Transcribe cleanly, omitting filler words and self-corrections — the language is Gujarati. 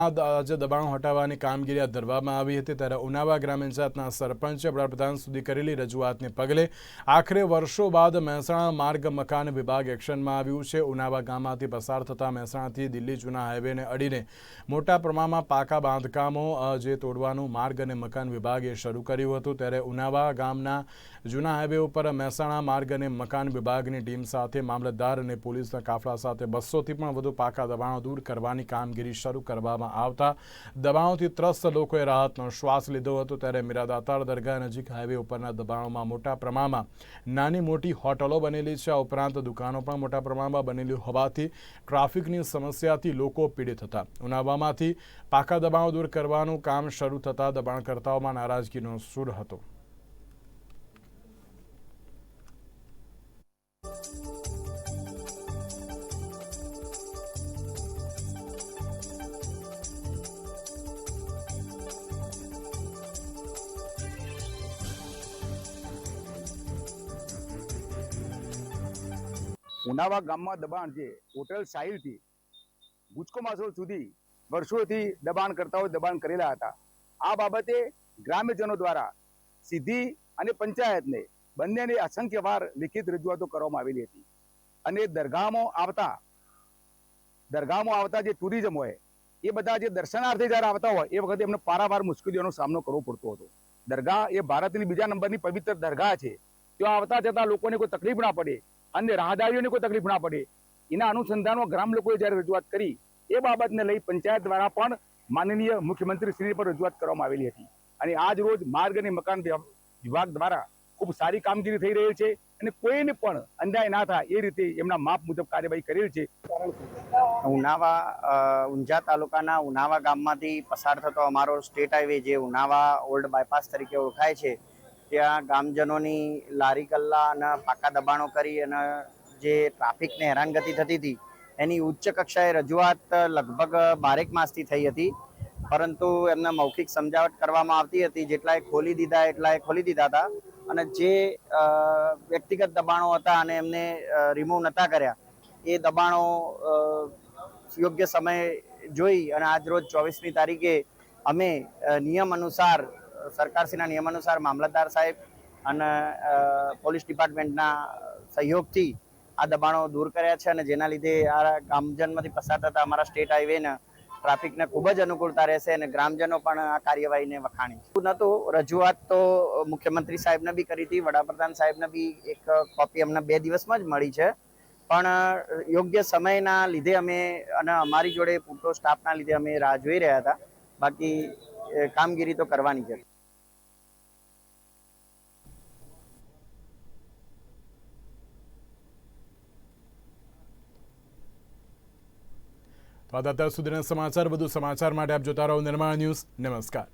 આજે દબાણો હટાવવાની કામગીરી હાથ ધરવામાં આવી હતી ત્યારે ઉનાવા ગ્રામ પંચાયતના સરપંચે વડાપ્રધાન સુધી કરેલી રજૂઆતને પગલે આખરે વર્ષો બાદ મહેસાણા માર્ગ મકાન વિભાગ એક્શનમાં આવ્યું છે। ઉનાવા ગામમાંથી પસાર થતા મહેસાણાથી દિલ્હી જૂના હાઈવેને અડીને મોટા પ્રમાણમાં પાકા બાંધકામો જે તોડવાનું માર્ગ અને મકાન વિભાગે શરૂ કર્યું હતું ત્યારે ઉનાવા ગામના જૂના હાઈવે ઉપર મહેસાણા માર્ગ અને મકાન વિભાગની ટીમ સાથે મામલતદાર અને પોલીસના કાફલા સાથે 200થી પણ વધુ પાકા દબાણો દૂર કરવાની કામગીરી શરૂ કરવામાં આવતા દબાણોથી ત્રસ્ત લોકોએ રાહતનો શ્વાસ લીધો હતો ત્યારે મીરાદાતાર દરગાહ નજીક હાઈવે ઉપરના દબાણોમાં મોટા પ્રમાણમાં નાની મોટી હોટલો બનેલી છે। આ ઉપરાંત દુકાનો પણ મોટા પ્રમાણમાં બનેલી હોવાથી ટ્રાફિકની સમસ્યાથી લોકો પીડિત હતા। ઉનાવામાંથી પાકા દબાણો દૂર કરવાનું કામ શરૂ થતાં દબાણકર્તાઓમાં નારાજગીનો સૂર હતો। ઉનાવા ગામમાં દબાણ છે હોટેલ સાહિલથી ગુજકો માસોલ સુધી વર્ષોથી દબાણકર્તાઓ દબાણ કરેલા હતા। આ બાબતે ગ્રામ્યજનો દ્વારા સીધી અને પંચાયતને બંનેને અસંખ્ય વાર લિખિત રજૂઆતો કરવામાં આવેલી હતી અને દરગાહમાં આવતા જે ટુરિઝમ હોય એ બધા જે દર્શનાર્થે જ્યારે આવતા હોય એ વખતે એમને પારાવાર મુશ્કેલીઓનો સામનો કરવો પડતો હતો। દરગાહ એ ભારતની બીજા નંબરની પવિત્ર દરગાહ છે। ત્યાં આવતા જતા લોકોને કોઈ તકલીફ ના પડે અને રાહદારીઓને કોઈ તકલીફ ના પડે એના અનુસંધાનમાં ગ્રામ લોકોએ જ્યારે રજૂઆત કરી એ બાબતને લઈ પંચાયત દ્વારા પણ માનનીય મુખ્યમંત્રી શ્રી પર રજૂઆત કરવામાં આવેલી હતી અને આજ રોજ માર્ગ અને મકાન વિભાગ દ્વારા ખૂબ સારી કામગીરી થઈ રહી છે અને કોઈને પણ અન્યાય ના થાય એ રીતે એમના માપ મુજબ કાર્યવાહી કરેલ છે। ઉનાવા ઊંઝા તાલુકાના ઉનાવા ગામમાંથી પસાર થતો અમારો સ્ટેટ હાઈવે જે ઉનાવા ઓલ્ડ બાયપાસ તરીકે ઓળખાય છે ત્યાં ગામજનોની લારી ગલ્લા અને પાકા દબાણો કરી અને જે ટ્રાફિકને હેરાનગતિ થતી હતી એની ઉચ્ચ કક્ષાએ રજૂઆત લગભગ 12 માસથી થઈ હતી પરંતુ એમને મૌખિક સમજાવટ કરવામાં આવતી હતી। જેટલાએ ખોલી દીધા એટલાએ ખોલી દીધા હતા અને જે વ્યક્તિગત દબાણો હતા અને એમને રિમૂવ નહોતા કર્યા એ દબાણો યોગ્ય સમય જોઈ અને આજ રોજ 24મી તારીખે અમે નિયમ અનુસાર સરકારશ્રીના નિયમ અનુસાર મામલતદાર સાહેબ અને પોલીસ ડિપાર્ટમેન્ટના સહયોગથી આ દબાણો દૂર કર્યા છે અને જેના લીધે આ ગામજનમાંથી પસાર થતા અમારા સ્ટેટ હાઈવેને ટ્રાફિકને ખૂબ જ અનુકૂળતા રહેશે અને ગ્રામજનો પણ આ કાર્યવાહીને વખાણી છે। નહોતું રજૂઆત તો મુખ્યમંત્રી સાહેબને બી કરી હતી, વડાપ્રધાન સાહેબને બી એક કોપી અમને 2 દિવસમાં જ મળી છે પણ યોગ્ય સમયના લીધે અમે અને અમારી જોડે પૂરતો સ્ટાફના લીધે અમે રાહ જોઈ રહ્યા હતા। બાકી કામગીરી તો કરવાની છે। તો અત્યાર સુધીના સમાચાર વધુ સમાચાર માટે આપ જોતા રહો નિર્માણ ન્યૂઝ। નમસ્કાર।